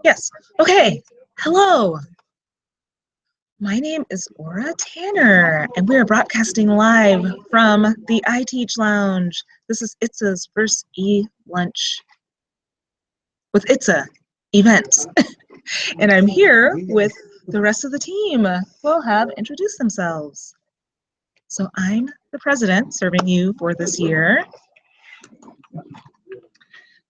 Yes. Okay. Hello. My name is Aura Tanner, and we are broadcasting live from the ITSA Lounge. This is ITSA's first eLunch with ITSA events. And I'm here with the rest of the team who will have introduced themselves. So I'm the president serving you for this year.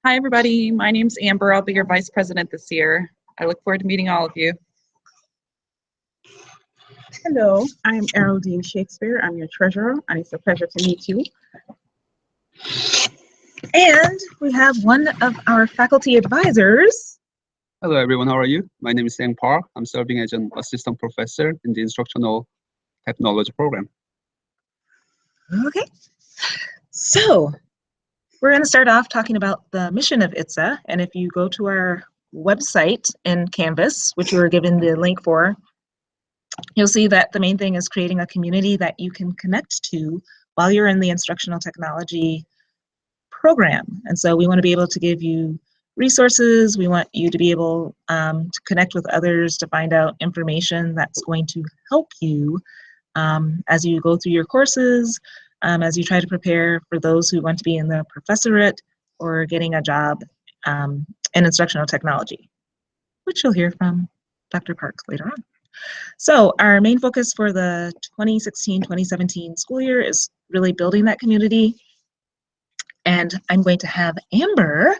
Hi, everybody. My name's Amber. I'll be your vice president this year. I look forward to meeting all of you. Hello, I'm Eraldine Shakespeare. I'm your treasurer, and it's a pleasure to meet you. And we have one of our faculty advisors. Hello, everyone. How are you? My name is Sanghoon Park. I'm serving as an assistant professor in the Instructional Technology program. Okay. So we're going to start off talking about the mission of ITSA. And if you go to our website in Canvas, which we were given the link for, you'll see that the main thing is creating a community that you can connect to while you're in the Instructional Technology program. And so we want to be able to give you resources. We want you to be able to connect with others to find out information that's going to help you as you go through your courses, as you try to prepare for those who want to be in the professorate or getting a job in Instructional Technology, which you'll hear from Dr. Park later on. So our main focus for the 2016-2017 school year is really building that community. And I'm going to have Amber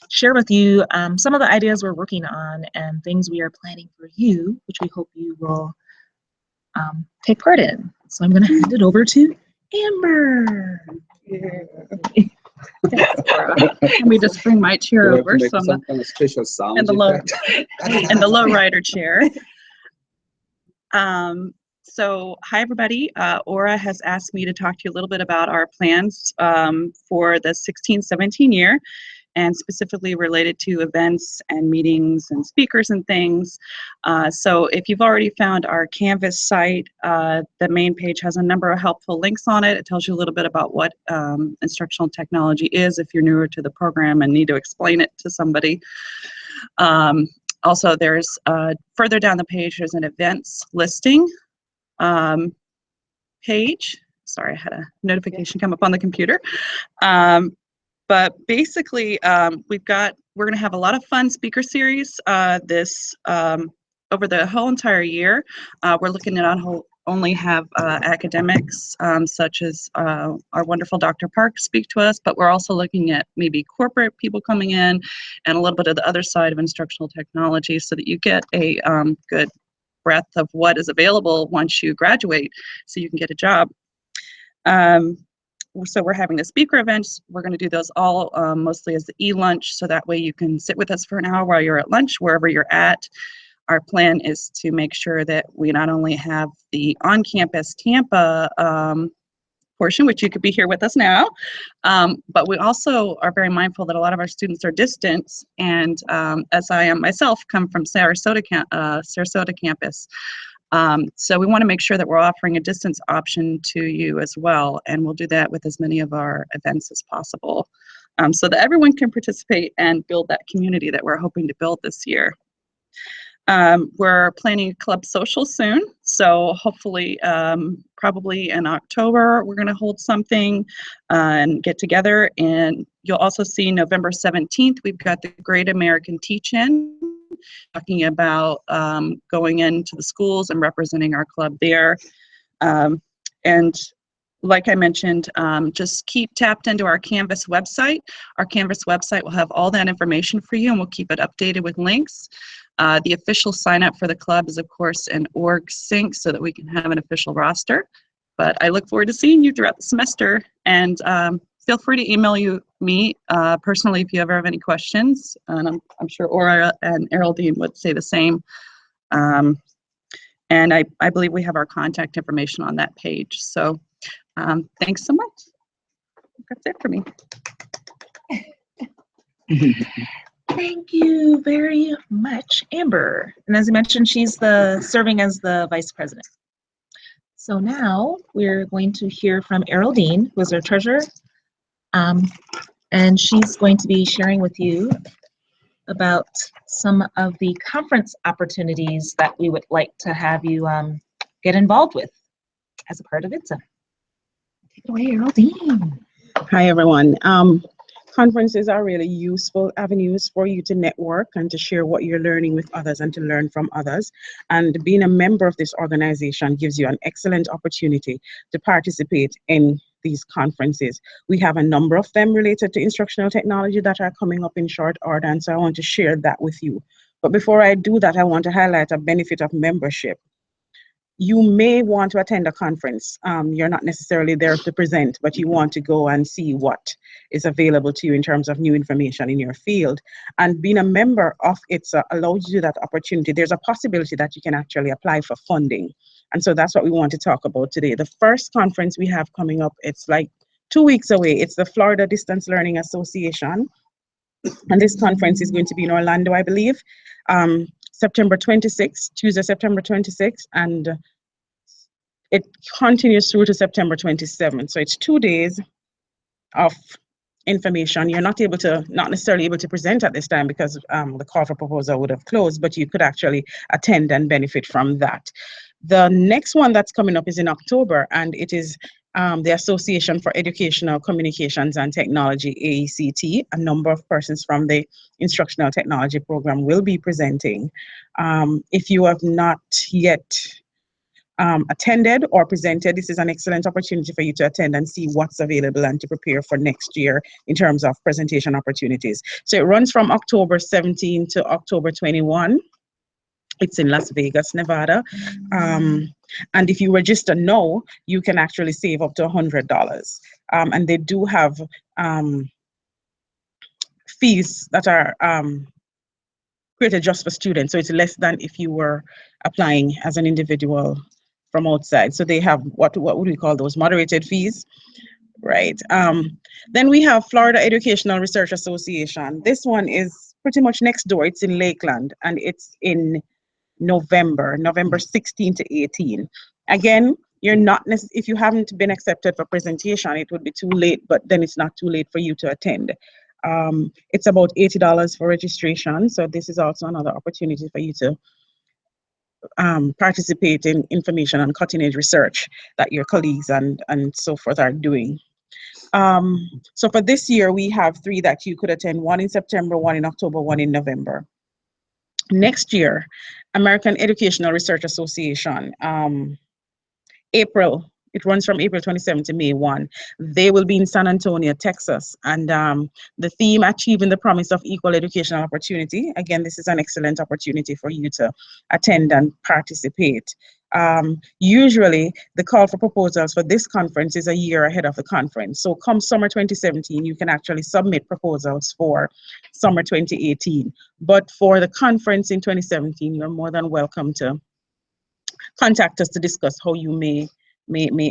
share with you some of the ideas we're working on and things we are planning for you, which we hope you will take part in. So I'm going to hand it over to Amber. Let me just bring my chair over so I'm kind of special sound in the low rider chair. So hi everybody, Aura has asked me to talk to you a little bit about our plans for the 16-17 year, and specifically related to events and meetings and speakers and things. So if you've already found our Canvas site, the main page has a number of helpful links on it. It tells you a little bit about what instructional technology is if you're newer to the program and need to explain it to somebody. Also, there's further down the page, there's an events listing page. Sorry, I had a notification come up on the computer. But basically, we're going to have a lot of fun speaker series over the whole entire year. We're looking at only have academics such as our wonderful Dr. Park speak to us, but we're also looking at maybe corporate people coming in and a little bit of the other side of instructional technology so that you get a good breadth of what is available once you graduate so you can get a job. So we're having the speaker events. We're going to do those all mostly as the eLunch, so that way you can sit with us for an hour while you're at lunch, wherever you're at. Our plan is to make sure that we not only have the on-campus Tampa portion, which you could be here with us now, but we also are very mindful that a lot of our students are distant, and as I am myself, come from Sarasota campus. So we want to make sure that we're offering a distance option to you as well, and we'll do that with as many of our events as possible, so that everyone can participate and build that community that we're hoping to build this year. We're planning a club social soon, so hopefully probably in October we're going to hold something and get together. And you'll also see November 17th we've got the Great American Teach-In, talking about going into the schools and representing our club there. And like I mentioned, just keep tapped into our Canvas website. Our Canvas website will have all that information for you, and we'll keep it updated with links. The official sign up for the club is, of course, an org sync so that we can have an official roster. But I look forward to seeing you throughout the semester, and feel free to email me personally if you ever have any questions. And I'm sure Aura and Eraldine would say the same. And I believe we have our contact information on that page. So thanks so much. That's it for me. Thank you very much, Amber. And as I mentioned, she's serving as the vice president. So now we're going to hear from Eraldine, who is our treasurer, and she's going to be sharing with you about some of the conference opportunities that we would like to have you get involved with as a part of ITSA. Take it away, Geraldine. Hi, everyone. Conferences are really useful avenues for you to network and to share what you're learning with others and to learn from others. And being a member of this organization gives you an excellent opportunity to participate in these conferences. We have a number of them related to instructional technology that are coming up in short order, and so I want to share that with you. But before I do that, I want to highlight a benefit of membership. You may want to attend a conference. You're not necessarily there to present, but you want to go and see what is available to you in terms of new information in your field. And being a member of ITSA allows you that opportunity. There's a possibility that you can actually apply for funding. And so that's what we want to talk about today. The first conference we have coming up, it's like 2 weeks away. It's the Florida Distance Learning Association. And this conference is going to be in Orlando, I believe. September 26th, Tuesday, September 26th, and it continues through to September 27th. So it's 2 days of information. You're not necessarily able to present at this time because the call for proposal would have closed, but you could actually attend and benefit from that. The next one that's coming up is in October, and it is the Association for Educational Communications and Technology, AECT. A number of persons from the Instructional Technology program will be presenting. If you have not yet attended or presented, this is an excellent opportunity for you to attend and see what's available and to prepare for next year in terms of presentation opportunities. So it runs from October 17 to October 21. It's in Las Vegas, Nevada. And if you register now, you can actually save up to $100. And they do have fees that are created just for students. So it's less than if you were applying as an individual from outside. So they have, what would we call those, moderated fees, right? Then we have Florida Educational Research Association. This one is pretty much next door. It's in Lakeland, and it's in November 16 to 18. Again, you're not if you haven't been accepted for presentation, it would be too late, but then it's not too late for you to attend. It's about $80 for registration. So this is also another opportunity for you to participate in information on cutting edge research that your colleagues and so forth are doing. So for this year, we have 3 that you could attend, 1 in September, 1 in October, 1 in November. Next year, American Educational Research Association, April, it runs from April 27 to May 1. They will be in San Antonio, Texas. And the theme, Achieving the Promise of Equal Educational Opportunity. Again, this is an excellent opportunity for you to attend and participate. Usually, the call for proposals for this conference is a year ahead of the conference. So come summer 2017, you can actually submit proposals for summer 2018. But for the conference in 2017, you're more than welcome to contact us to discuss how you may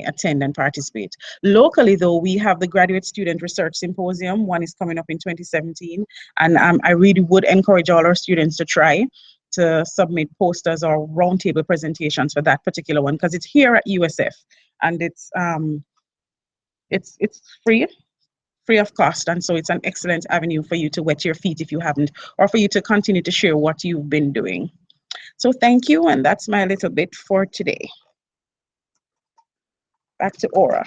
attend and participate. Locally, though, we have the Graduate Student Research Symposium. One is coming up in 2017. And I really would encourage all our students to try to submit posters or roundtable presentations for that particular one, because it's here at USF, and it's free of cost, and so it's an excellent avenue for you to wet your feet if you haven't, or for you to continue to share what you've been doing. So thank you, and that's my little bit for today. Back to Aura.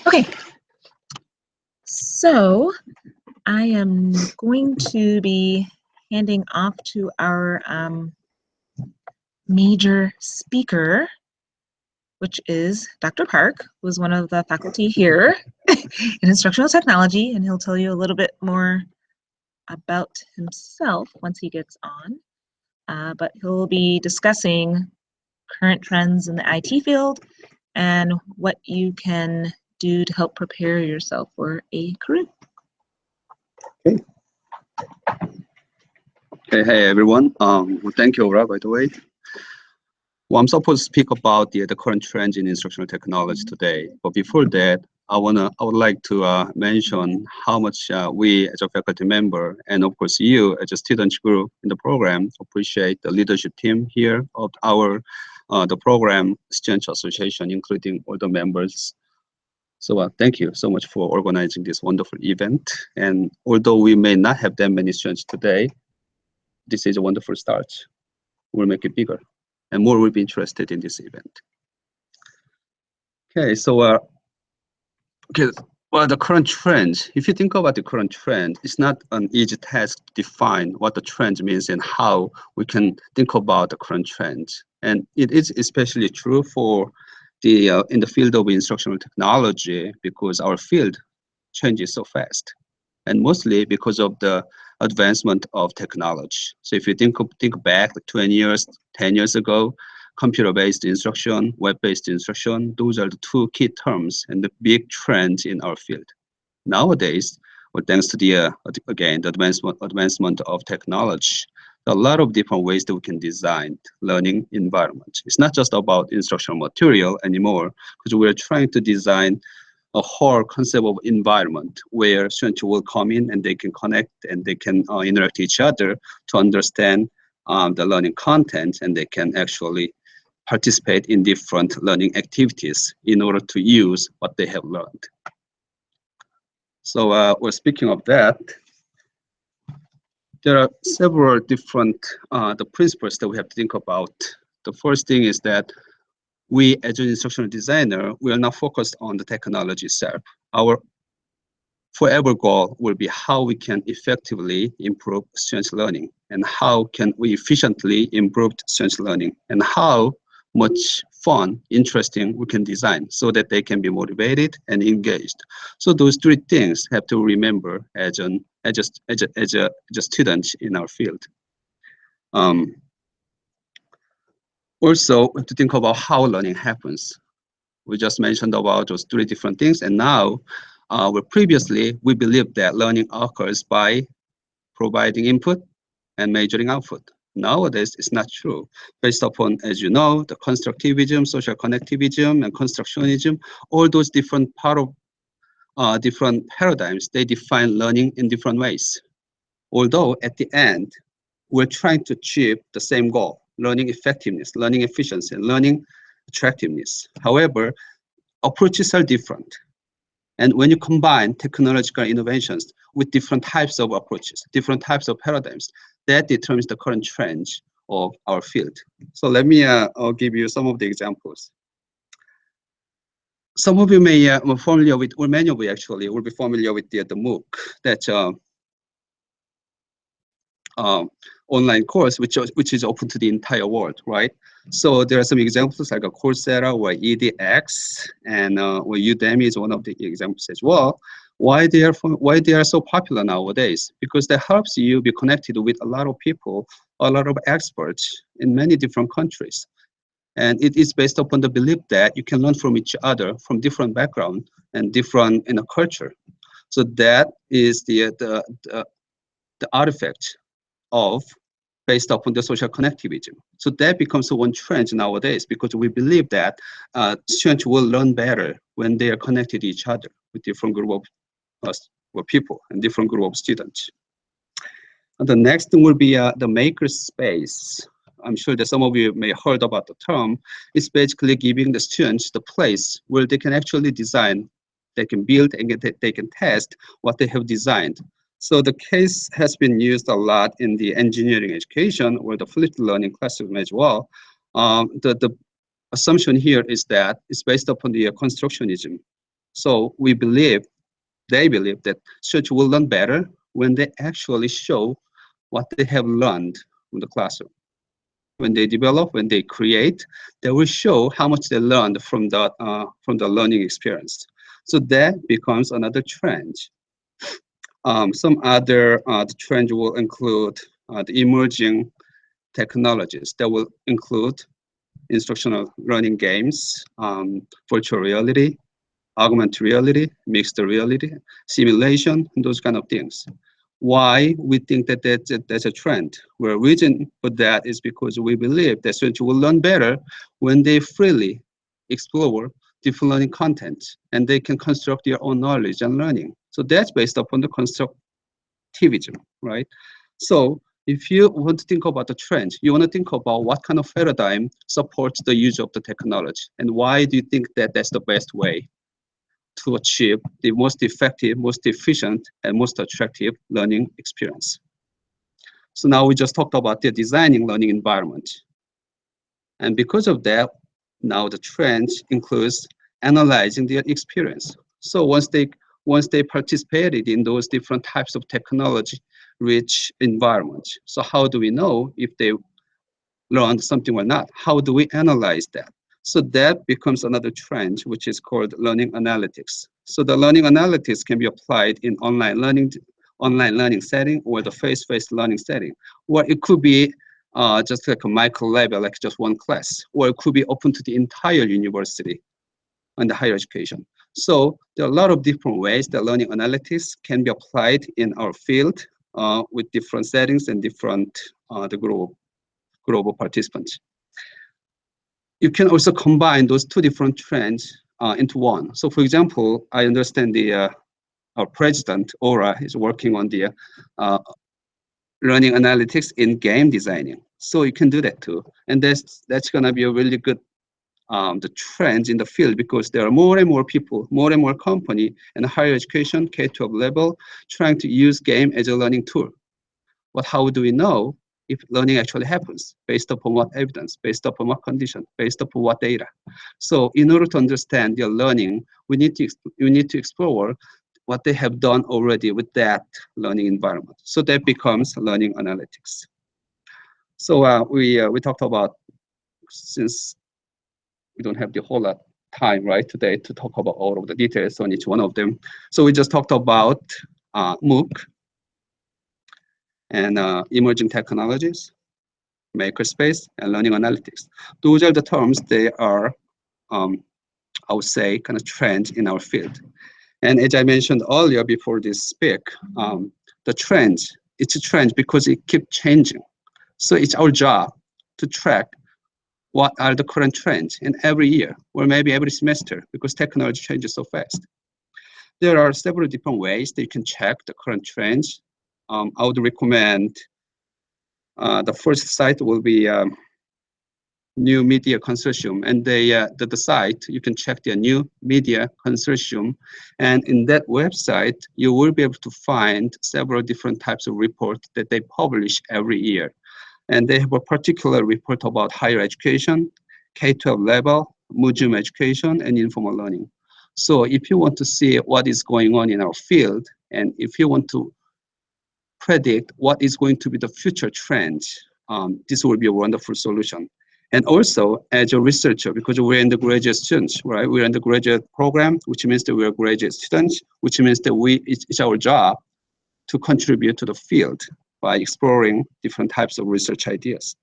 Okay, so I am going to be handing off to our major speaker, which is Dr. Park, who is one of the faculty here in Instructional Technology, and he'll tell you a little bit more about himself once he gets on. But he'll be discussing current trends in the IT field and what you can do to help prepare yourself for a career. Okay. Hey everyone. Well, thank you, Aura, by the way. Well, I'm supposed to speak about the current trends in instructional technology today. But before that, I would like to mention how much we as a faculty member, and of course you as a student group in the program, appreciate the leadership team here of our the program Student Association, including all the members. So thank you so much for organizing this wonderful event. And although we may not have that many students today, this is a wonderful start. We'll make it bigger, and more will be interested in this event. Okay, so okay, well, the current trend, if you think about the current trend, it's not an easy task to define what the trend means and how we can think about the current trend. And it is especially true for the in the field of instructional technology, because our field changes so fast, and mostly because of the advancement of technology. So if you think back 20 years, 10 years ago, computer-based instruction, web-based instruction, those are the two key terms and the big trends in our field. Nowadays, well, thanks to the again the advancement of technology, there are a lot of different ways that we can design learning environment. It's not just about instructional material anymore, because we're trying to design a whole concept of environment where students will come in and they can connect and they can interact with each other to understand the learning content, and they can actually participate in different learning activities in order to use what they have learned. So well, speaking of that, there are several different the principles that we have to think about. The first thing is that we, as an instructional designer, we are not focused on the technology itself. Our forever goal will be how we can effectively improve students' learning, and how can we efficiently improve students' learning, and how much fun, interesting we can design so that they can be motivated and engaged. So those three things have to remember as a student in our field. Also, we have to think about how learning happens. We just mentioned about those three different things, and now, previously we believed that learning occurs by providing input and measuring output. Nowadays, it's not true. Based upon, as you know, the constructivism, social connectivism, and constructionism, all those different different paradigms, they define learning in different ways. Although at the end, we're trying to achieve the same goal: learning effectiveness, learning efficiency, and learning attractiveness. However, approaches are different. And when you combine technological innovations with different types of approaches, different types of paradigms, that determines the current trend of our field. So let me I'll give you some of the examples. Some of you may be familiar with, or many of you actually will be familiar with the MOOC, that online course which is open to the entire world, right? So there are some examples like a Coursera or edX, and or Udemy is one of the examples as well. Why they are so popular nowadays? Because that helps you be connected with a lot of people, a lot of experts in many different countries, and it is based upon the belief that you can learn from each other from different background and different in a culture. So that is the artifact of based upon the social connectivism. So that becomes one trend nowadays, because we believe that students will learn better when they are connected to each other with different group of people and different group of students. And the next thing will be the maker space. I'm sure that some of you may have heard about the term. It's basically giving the students the place where they can actually design, they can build, and they can test what they have designed. So the case has been used a lot in the engineering education or the flipped learning classroom as well. The assumption here is that it's based upon the constructionism. So they believe that students will learn better when they actually show what they have learned from the classroom. When they develop, when they create, they will show how much they learned from the learning experience. So that becomes another trend. Some other trends will include the emerging technologies that will include instructional learning games, virtual reality, augmented reality, mixed reality, simulation, and those kind of things. Why we think that that's a trend? Well, reason for that is because we believe that students will learn better when they freely explore different learning content, and they can construct their own knowledge and learning. So that's based upon the constructivism, right? So if you want to think about the trend, you want to think about what kind of paradigm supports the use of the technology, and why do you think that that's the best way? to achieve the most effective, most efficient, and most attractive learning experience. So now we just talked about the designing learning environment. And because of that, now the trend includes analyzing their experience. So once they participated in those different types of technology-rich environments, so how do we know if they learned something or not? How do we analyze that? So that becomes another trend, which is called learning analytics. So the learning analytics can be applied in online learning setting or the face-to-face learning setting, or it could be just like a micro level, like just one class, or it could be open to the entire university and the higher education. So there are a lot of different ways that learning analytics can be applied in our field with different settings and different the global participants. You can also combine those two different trends into one. So for example, I understand our president, Aura, is working on the learning analytics in game designing. So you can do that too. And that's gonna be a really good the trend in the field, because there are more and more people, more and more company and higher education, K-12 level, trying to use game as a learning tool. But how do we know if learning actually happens? Based upon what evidence, based upon what condition, based upon what data? So in order to understand their learning, we need to explore what they have done already with that learning environment. So that becomes learning analytics. So we talked about, since we don't have the whole lot time right today to talk about all of the details on each one of them. So we just talked about MOOC and emerging technologies, makerspace, and learning analytics. Those are the terms. They are, I would say, kind of trends in our field. And as I mentioned earlier before this speak, the trends, it's a trend because it keeps changing. So it's our job to track what are the current trends in every year, or maybe every semester, because technology changes so fast. There are several different ways that you can check the current trends. I would recommend the first site will be New Media Consortium, and the site, you can check their New Media Consortium, and in that website, you will be able to find several different types of reports that they publish every year. And they have a particular report about higher education, K-12 level, museum education, and informal learning. So if you want to see what is going on in our field, and if you want to predict what is going to be the future trends, this will be a wonderful solution. And also, as a researcher, because we're in the graduate students, right? We're in the graduate program, which means that we're graduate students, which means that it's our job to contribute to the field by exploring different types of research ideas.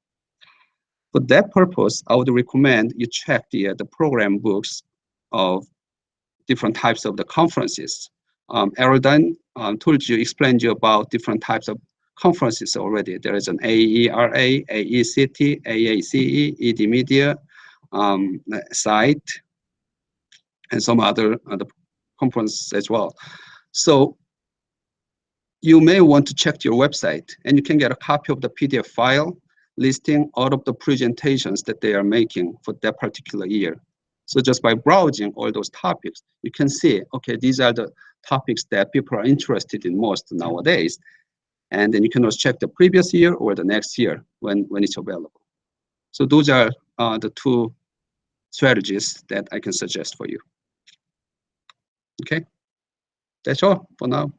For that purpose, I would recommend you check the program books of different types of the conferences. Erdan explained you about different types of conferences already. There is an AERA, AECT, AACE, ED Media site, and some other conferences as well. So you may want to check your website, and you can get a copy of the PDF file listing all of the presentations that they are making for that particular year. So just by browsing all those topics, you can see, okay, these are the topics that people are interested in most nowadays. And then you can also check the previous year or the next year when it's available. So those are the two strategies that I can suggest for you. Okay, that's all for now.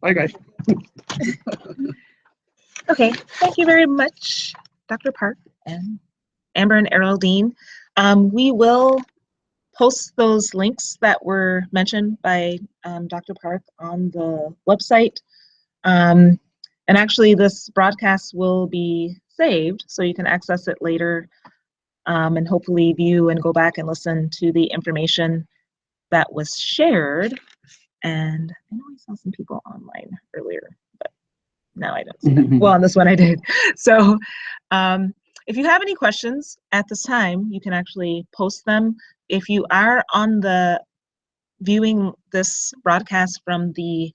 Bye, guys. Okay, thank you very much, Dr. Park and Amber and Eraldine. We will post those links that were mentioned by Dr. Park on the website. And actually, this broadcast will be saved, so you can access it later and hopefully view and go back and listen to the information that was shared. And I know I saw some people online earlier, but now I don't see them. Well, on this one I did. So if you have any questions at this time, you can actually post them. If you are on the viewing this broadcast from the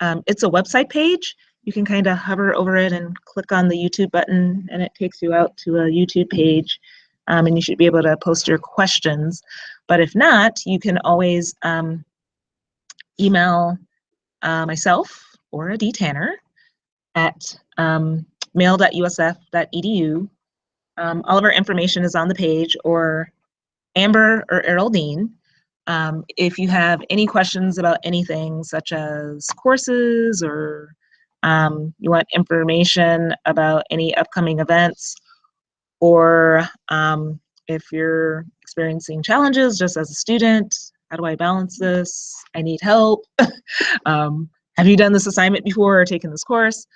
ITSA website page, you can kind of hover over it and click on the YouTube button, and it takes you out to a YouTube page, and you should be able to post your questions. But if not, you can always email myself or a D-Tanner at mail.usf.edu. All of our information is on the page, or Amber or Eraldine. If you have any questions about anything, such as courses, or you want information about any upcoming events, or if you're experiencing challenges just as a student, how do I balance this? I need help. Have you done this assignment before or taken this course?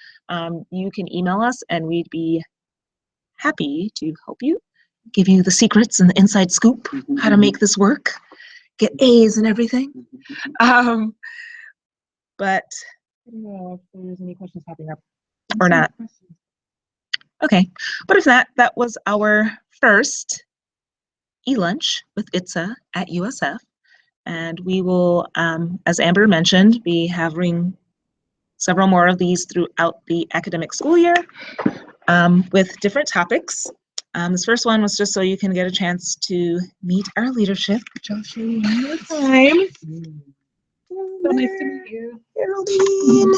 You can email us and we'd be happy to help you, give you the secrets and the inside scoop, how to make this work, get A's and everything. But I don't know if there's any questions popping up or not. Okay, but if not, that was our first eLunch with ITSA at USF. And we will, as Amber mentioned, be having several more of these throughout the academic school year with different topics. This first one was just so you can get a chance to meet our leadership, which I'll show you one more time. So nice to meet you. Geraldine.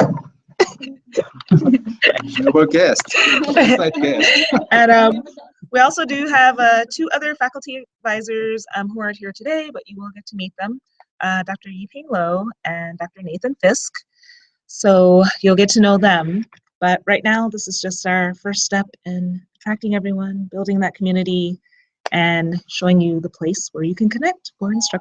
Our guest. Inside guest. And we also do have 2 other faculty advisors who aren't here today, but you will get to meet them, Dr. Yiping Lo and Dr. Nathan Fisk. So you'll get to know them. But right now, this is just our first step in attracting everyone, building that community, and showing you the place where you can connect for instruction.